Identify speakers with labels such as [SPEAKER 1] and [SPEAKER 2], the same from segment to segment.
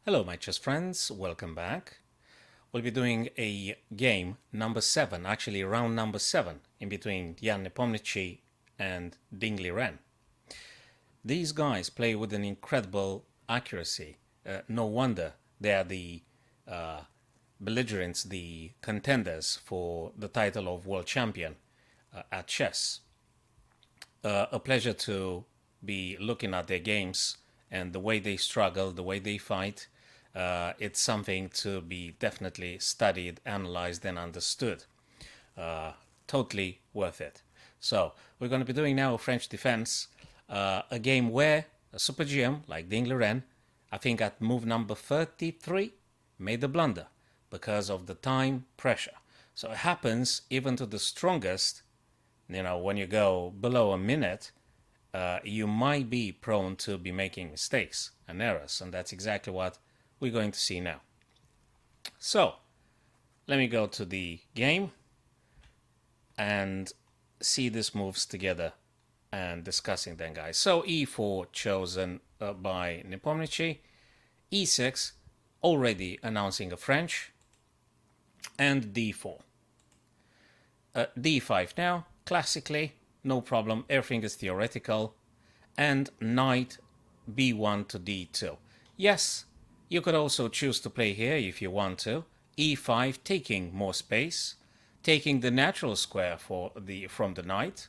[SPEAKER 1] Hello, my chess friends. Welcome back. We'll be doing a game number 7, actually round number 7, in between Jan Nepomniachtchi and Liren. These guys play with an incredible accuracy. No wonder they are the belligerents, the contenders for the title of world champion at chess. A pleasure to be looking at their games and the way they struggle, the way they fight. It's something to be definitely studied, analyzed, and understood. Totally worth it. So we're going to be doing now a French defense, a game where a super GM like Liren, I think at move number 33, made a blunder because of the time pressure. So it happens even to the strongest. When you go below a minute, you might be prone to be making mistakes and errors, and that's exactly what we're going to see now. So let me go to the game and see these moves together and discussing them, guys. So e4 chosen by Nepomniachtchi, e6 already announcing a French, and d4. d5 now, classically, no problem, everything is theoretical, and knight b1 to d2. Yes, you could also choose to play here if you want to. e5 taking more space, taking the natural square from the knight.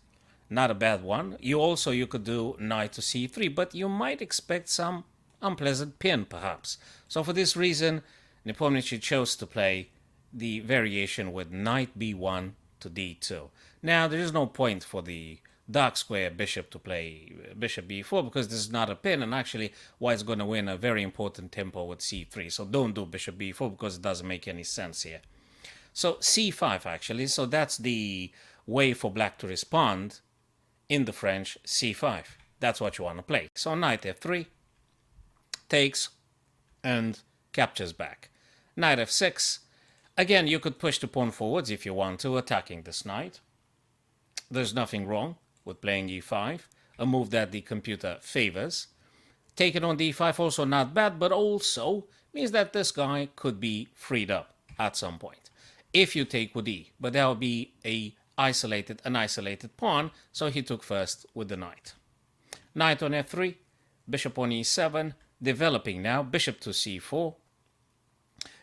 [SPEAKER 1] Not a bad one. You could do knight to c3, but you might expect some unpleasant pin perhaps. So for this reason, Nepomniachtchi chose to play the variation with knight b1 to d2. Now there is no point for the dark square bishop to play bishop b4 because this is not a pin, and actually white's going to win a very important tempo with c3. So don't do bishop b4 because it doesn't make any sense here. So c5 actually, so that's the way for black to respond in the French. c5. That's what you want to play. So knight f3 takes and captures back. Knight f6. Again, you could push the pawn forwards if you want to, attacking this knight. There's nothing wrong with playing e5, a move that the computer favors. Taking on d5 also not bad, but also means that this guy could be freed up at some point if you take with e, but that would be an isolated pawn, so he took first with the knight. Knight on f3, bishop on e7, developing now, bishop to c4.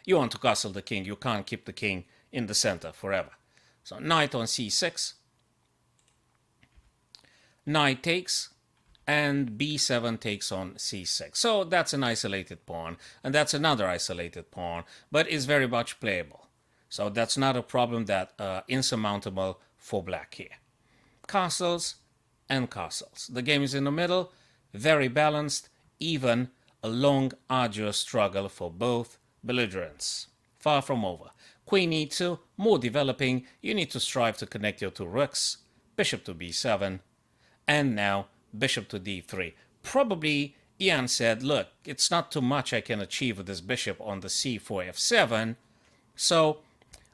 [SPEAKER 1] You want to castle the king, you can't keep the king in the center forever. So knight on c6, knight takes, and b7 takes on c6. So that's an isolated pawn, and that's another isolated pawn, but it's very much playable. So that's not a problem that insurmountable for black here. Castles and castles. The game is in the middle, very balanced, even a long, arduous struggle for both belligerents. Far from over. Queen e2, more developing. You need to strive to connect your two rooks. Bishop to b7. And now bishop to d3. Probably Ian said, look, it's not too much I can achieve with this bishop on the c4 f7. So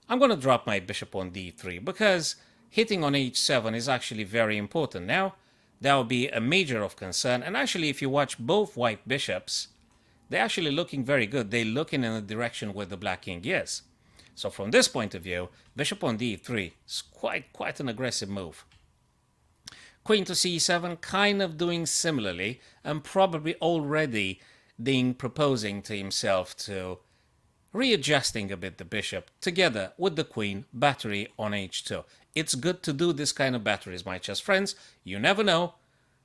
[SPEAKER 1] I'm going to drop my bishop on d3 because hitting on h7 is actually very important. Now, that will be a major of concern. And actually, if you watch both white bishops, they're actually looking very good. They're looking in the direction where the black king is. So from this point of view, bishop on d3 is quite an aggressive move. Queen to c7, kind of doing similarly, and probably already proposing to himself to readjusting a bit the bishop together with the queen, battery on h2. It's good to do this kind of batteries, my chess friends. You never know.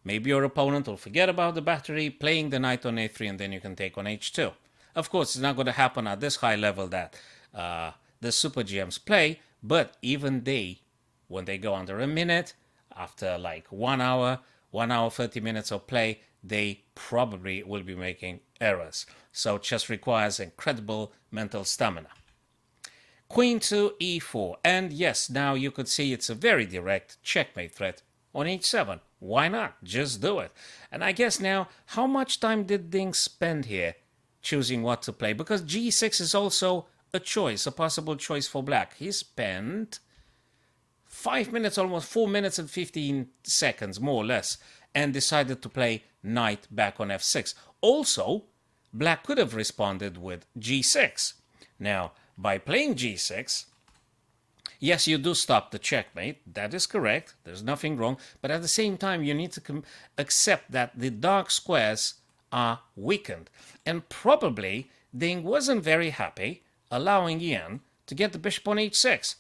[SPEAKER 1] Maybe your opponent will forget about the battery, playing the knight on a3, and then you can take on h2. Of course, it's not going to happen at this high level that the super GMs play, but even they, when they go under a minute, after like 1 hour, 30 minutes of play, they probably will be making errors. So chess requires incredible mental stamina. Queen to e4. And yes, now you could see it's a very direct checkmate threat on h7. Why not? Just do it. And I guess now, how much time did Ding spend here choosing what to play? Because g6 is also a choice, a possible choice for black. He spent 5 minutes, almost 4 minutes and 15 seconds, more or less, and decided to play knight back on f6. Also, black could have responded with g6. Now, by playing g6, yes, you do stop the checkmate. That is correct. There's nothing wrong. But at the same time, you need to accept that the dark squares are weakened. And probably Ding wasn't very happy allowing Ian to get the bishop on h6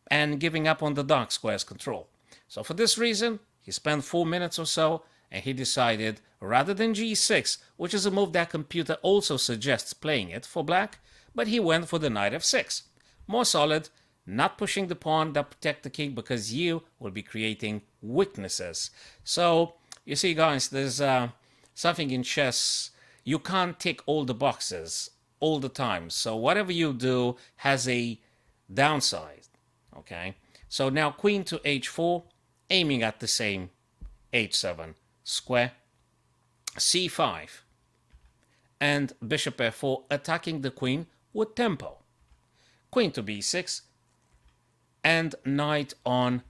[SPEAKER 1] and giving up on the dark squares control. So for this reason, he spent 4 minutes or so, and he decided, rather than g6, which is a move that computer also suggests playing it for black, but he went for the knight f6. More solid, not pushing the pawn that protect the king, because you will be creating weaknesses. So, you see guys, there's something in chess, you can't tick all the boxes all the time. So whatever you do has a downside, okay? So now queen to h4, aiming at the same h7 square, c5, and bishop f4, attacking the queen with tempo. Queen to b6, and knight on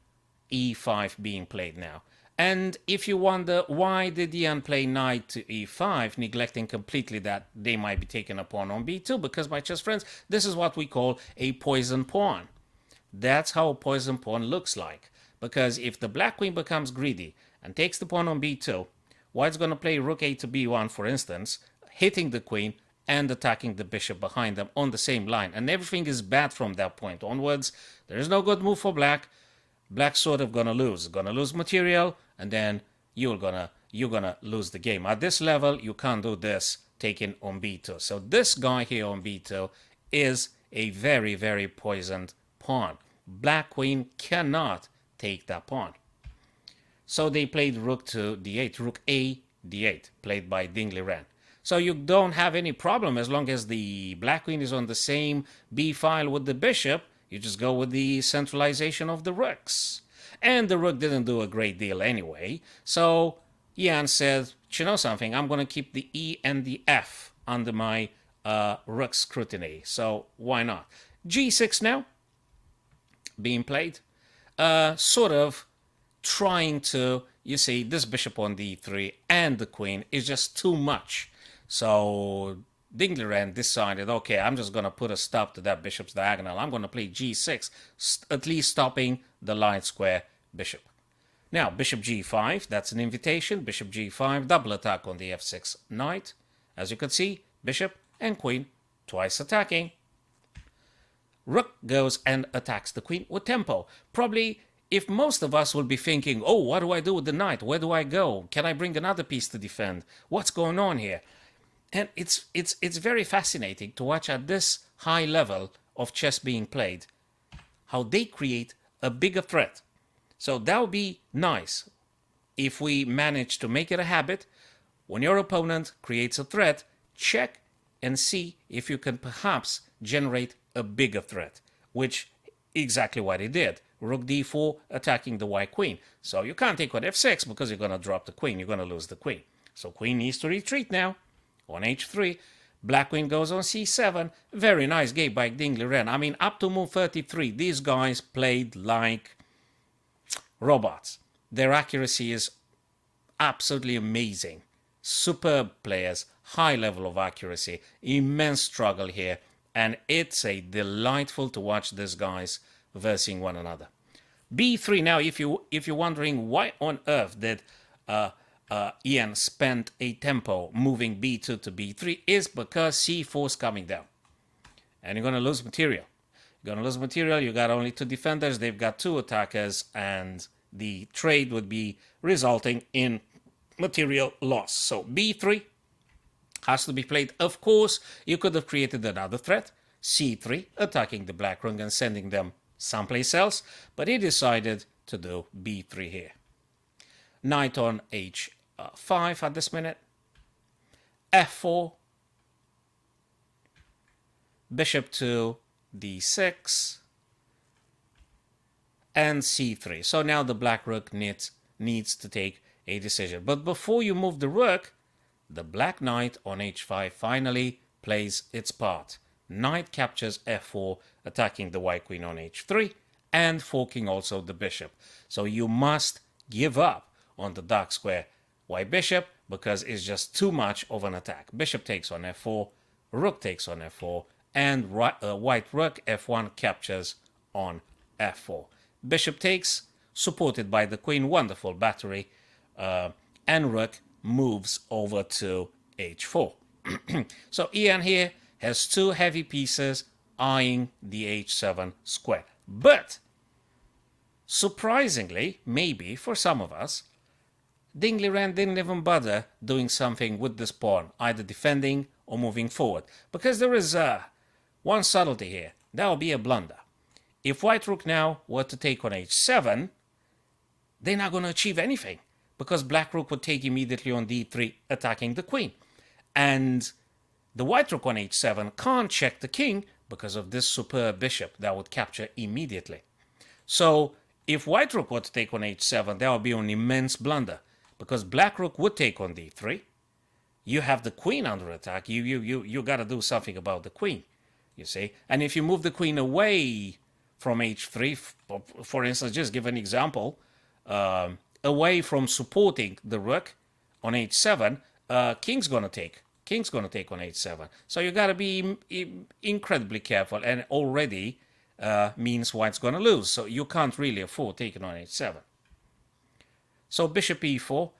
[SPEAKER 1] e5 being played now. And if you wonder why did Ian play knight to e5, neglecting completely that they might be taking a pawn on b2, because my chess friends, this is what we call a poison pawn. That's how a poison pawn looks like. Because if the black queen becomes greedy and takes the pawn on b2, white's going to play rook a to b1, for instance, hitting the queen and attacking the bishop behind them on the same line. And everything is bad from that point onwards. There is no good move for black. Black's sort of gonna lose. Gonna lose material, and then you're gonna lose the game. At this level, you can't do this taking on b2. So this guy here on b2 is a very, very poisoned pawn. Black queen cannot take that pawn. So they played rook to d8, rook a d8, played by Liren. So you don't have any problem as long as the black queen is on the same b file with the bishop. You just go with the centralization of the rooks. And the rook didn't do a great deal anyway. So Ian said, you know something, I'm going to keep the E and the F under my rook scrutiny. So why not? G6 now, being played. Sort of trying to, you see, this bishop on d3 and the queen is just too much. So Liren decided, okay, I'm just going to put a stop to that bishop's diagonal. I'm going to play g6, at least stopping the light square bishop. Now, bishop g5, that's an invitation. Bishop g5, double attack on the f6 knight. As you can see, bishop and queen twice attacking. Rook goes and attacks the queen with tempo. Probably, if most of us will be thinking, oh, what do I do with the knight? Where do I go? Can I bring another piece to defend? What's going on here? And it's very fascinating to watch at this high level of chess being played, how they create a bigger threat. So that would be nice if we manage to make it a habit. When your opponent creates a threat, check and see if you can perhaps generate a bigger threat, which exactly what he did. Rook d4 attacking the white queen. So you can't take on f6 because you're going to drop the queen. You're going to lose the queen. So queen needs to retreat now. On h3, black queen goes on c7. Very nice game by Liren. I mean, up to move 33, these guys played like robots. Their accuracy is absolutely amazing. Superb players, high level of accuracy, immense struggle here, and it's a delightful to watch these guys versing one another. b3 now, if you're wondering why on earth did Ian spent a tempo moving b2 to b3, is because c4 is coming down. And you're going to lose material. You're going to lose material. You got only two defenders. They've got two attackers. And the trade would be resulting in material loss. So b3 has to be played. Of course, you could have created another threat. c3, attacking the black rook and sending them someplace else. But he decided to do b3 here. Knight on h5 at this minute. f4. Bishop to d6. And c3. So now the black rook needs to take a decision. But before you move the rook, the black knight on h5 finally plays its part. Knight captures f4, attacking the white queen on h3, and forking also the bishop. So you must give up on the dark square white bishop, because it's just too much of an attack. Bishop takes on f4, rook takes on f4, and white rook f1 captures on f4. Bishop takes, supported by the queen, wonderful battery, and rook moves over to h4. So Ian here has two heavy pieces eyeing the h7 square. But surprisingly, maybe for some of us, Liren didn't even bother doing something with this pawn, either defending or moving forward, because there is one subtlety here. That will be a blunder. If white rook now were to take on h7, they're not going to achieve anything, because black rook would take immediately on d3, attacking the queen. And the white rook on h7 can't check the king because of this superb bishop that would capture immediately. So if white rook were to take on h7, that would be an immense blunder, because black rook would take on d3. You have the queen under attack. You got to do something about the queen, you see. And if you move the queen away from h3, for instance, just give an example, away from supporting the rook on h7, king's going to take. King's going to take on h7. So you got to be incredibly careful, and already means white's going to lose. So you can't really afford taking on h7. So bishop e4,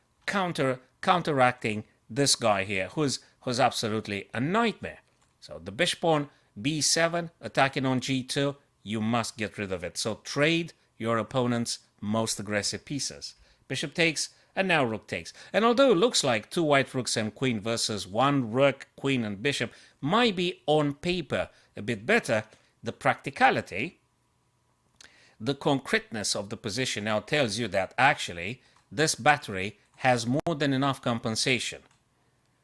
[SPEAKER 1] counteracting this guy here, who's absolutely a nightmare. So the bishop on b7, attacking on g2, you must get rid of it. So trade your opponent's most aggressive pieces. Bishop takes, and now rook takes. And although it looks like two white rooks and queen versus one rook, queen, and bishop might be on paper a bit better, the practicality, the concreteness of the position now tells you that actually this battery has more than enough compensation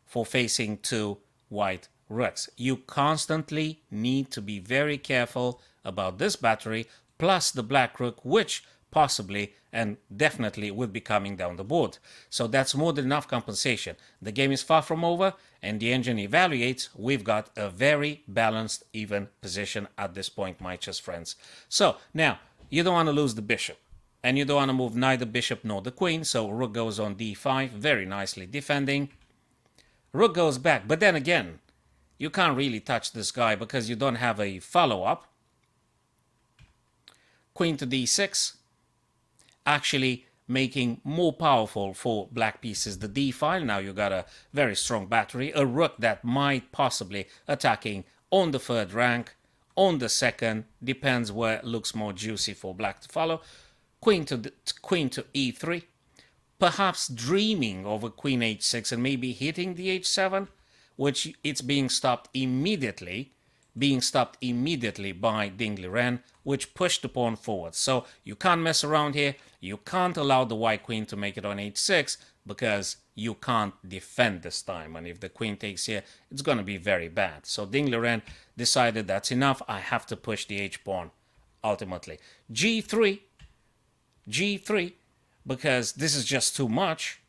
[SPEAKER 1] for facing two white rooks. You constantly need to be very careful about this battery plus the black rook, which possibly and definitely would be coming down the board. So that's more than enough compensation. The game is far from over, and the engine evaluates we've got a very balanced, even position at this point, my chess friends. So now, you don't want to lose the bishop, and you don't want to move neither bishop nor the queen, so rook goes on d5, very nicely defending. Rook goes back, but then again, you can't really touch this guy because you don't have a follow-up. Queen to d6, actually making more powerful for black pieces the d file. Now you got a very strong battery, a rook that might possibly attacking on the third rank, on the second, depends where it looks more juicy for black to follow. Queen to e3, perhaps dreaming of a queen h6 and maybe hitting the h7, which it's being stopped immediately by Liren, which pushed the pawn forward. So you can't mess around here. You can't allow the white queen to make it on h6 because you can't defend this time. And if the queen takes here, it's going to be very bad. So Liren decided that's enough. I have to push the h-pawn ultimately. g3, because this is just too much.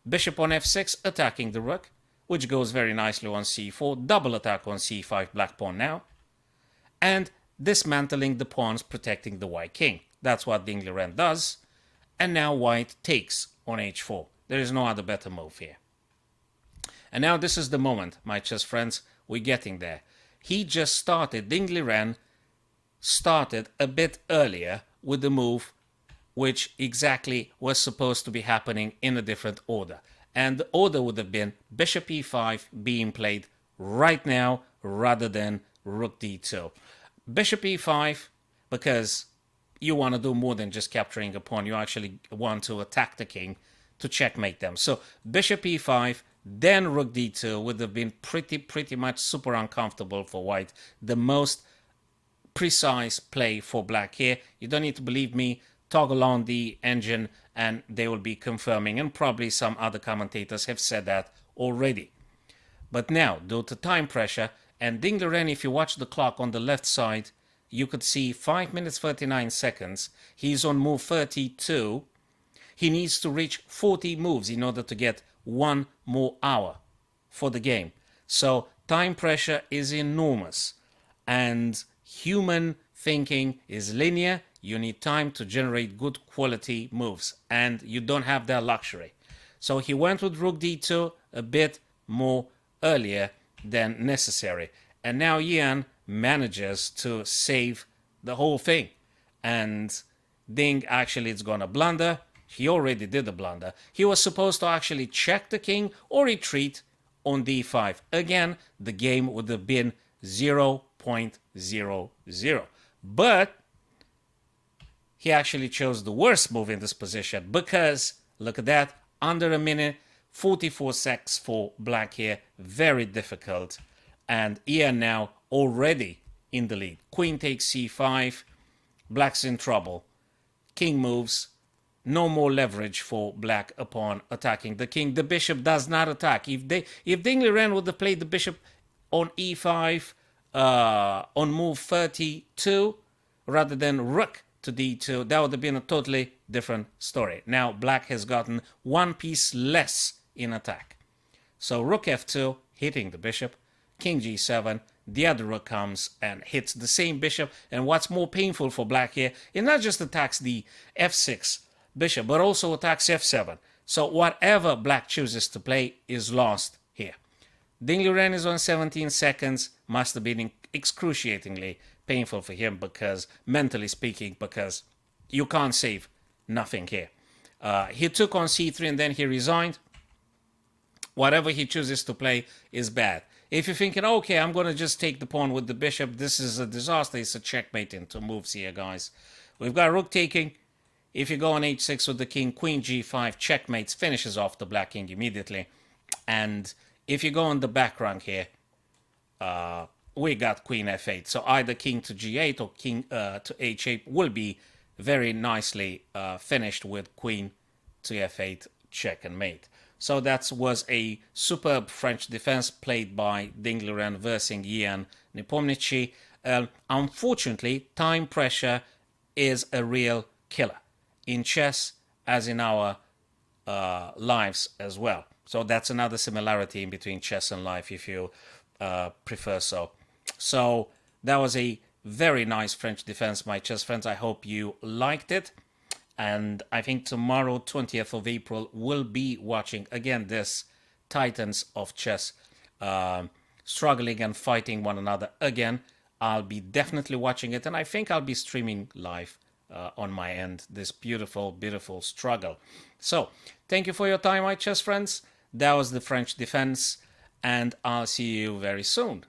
[SPEAKER 1] Bishop on f6, attacking the rook, which goes very nicely on c4, double attack on c5, black pawn now, and dismantling the pawns protecting the white king. That's what Liren does, and now white takes on h4. There is no other better move here. And now this is the moment, my chess friends, we're getting there. He just started, Liren started a bit earlier with the move which exactly was supposed to be happening in a different order. And the order would have been bishop e5 being played right now rather than rook d2. Bishop e5, because you want to do more than just capturing a pawn. You actually want to attack the king to checkmate them. So bishop e5, then rook d2 would have been pretty much super uncomfortable for white. The most precise play for black here. You don't need to believe me. Toggle on the engine and they will be confirming, and probably some other commentators have said that already. But now, due to time pressure, and Liren, if you watch the clock on the left side, you could see 5 minutes 39 seconds. He's on move 32. He needs to reach 40 moves in order to get 1 more hour for the game. So time pressure is enormous, and human thinking is linear. You need time to generate good quality moves, and you don't have that luxury. So he went with rook d2 a bit more earlier than necessary. And now Ian manages to save the whole thing. And Ding actually is going to blunder. He already did a blunder. He was supposed to actually check the king or retreat on d5. Again, the game would have been 0.00. But he actually chose the worst move in this position because, look at that, under a minute, 44 seconds for black here, very difficult. And Ian now already in the lead. Queen takes c5, black's in trouble. King moves, no more leverage for black upon attacking the king. The bishop does not attack. If Liren would have played the bishop on e5 on move 32 rather than rook to d2, that would have been a totally different story. Now black has gotten one piece less in attack. So rook f2, hitting the bishop, king g7, the other rook comes and hits the same bishop. And what's more painful for black here, it not just attacks the f6 bishop, but also attacks f7. So whatever black chooses to play is lost here. Ding Liren is on 17 seconds, must have been excruciatingly painful for him because, mentally speaking, because you can't save nothing here. He took on c3 and then he resigned. Whatever he chooses to play is bad. If you're thinking, okay, I'm going to just take the pawn with the bishop, this is a disaster. It's a checkmate in 2 moves here, guys. We've got rook taking. If you go on h6 with the king, queen g5, checkmates, finishes off the black king immediately. And if you go on the back rank here, we got queen f8. So either king to g8 or king to h8 will be very nicely finished with queen to f8, check and mate. So that was a superb French defense played by Ding Liren versus Ian Nepomniachtchi. Unfortunately, time pressure is a real killer in chess as in our lives as well. So that's another similarity in between chess and life, if you prefer so. So that was a very nice French defense, my chess friends. I hope you liked it. And I think tomorrow, 20th of April, we'll be watching again this Titans of Chess struggling and fighting one another again. I'll be definitely watching it, and I think I'll be streaming live on my end this beautiful, beautiful struggle. So, thank you for your time, my chess friends. That was the French defense, and I'll see you very soon.